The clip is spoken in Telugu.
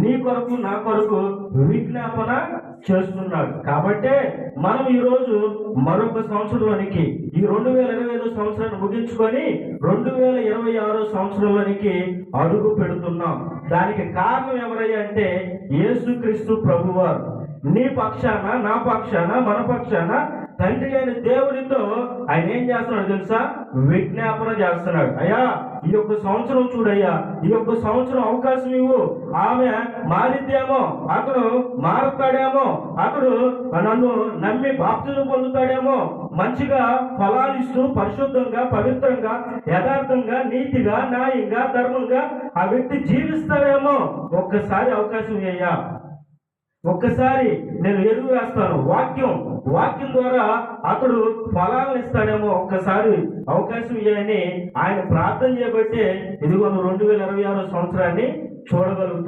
నీ కొరకు నా కొరకు విజ్ఞాపన చేస్తున్నాడు. కాబట్టి మనం ఈరోజు మరొక సంవత్సరంలోనికి ఈ 2025 సంవత్సరాన్ని ముగించుకొని 2026 సంవత్సరంలోనికి అడుగు పెడుతున్నాం. దానికి కారణం ఎవరయ్యా అంటే యేసుక్రీస్తు ప్రభువారు నీ పక్షాన, నా పక్షాన, మన పక్షాన తండ్రి అయిన దేవునితో ఆయన ఏం చేస్తున్నాడు తెలుసా? విజ్ఞాపన చేస్తున్నాడు. అయ్యా, ఈ యొక్క సంవత్సరం చూడయ్యా, ఈ యొక్క సంవత్సరం అవకాశం ఇవ్వు. ఆమె మారిద్దేమో, అతడు మారుతాడేమో, అతడు నన్ను నమ్మి బాప్తిజం పొందుతాడేమో, మంచిగా ఫలాలు ఇస్తూ పరిశుద్ధంగా, పవిత్రంగా, యథార్థంగా, నీతిగా, న్యాయంగా, ధర్మంగా ఆ వ్యక్తి జీవిస్తాడేమో. ఒక్కసారి అవకాశం ఇయ్యా, ఒక్కసారి నేను ఎరువు వేస్తాను, వాక్యం ద్వారా అతడు ఫలాలను ఇస్తాడేమో, ఒక్కసారి అవకాశం ఇవ్వని ఆయన ప్రార్థన చేయబట్టే ఇదిగో 2026 సంవత్సరాన్ని చూడగలుగుతాం.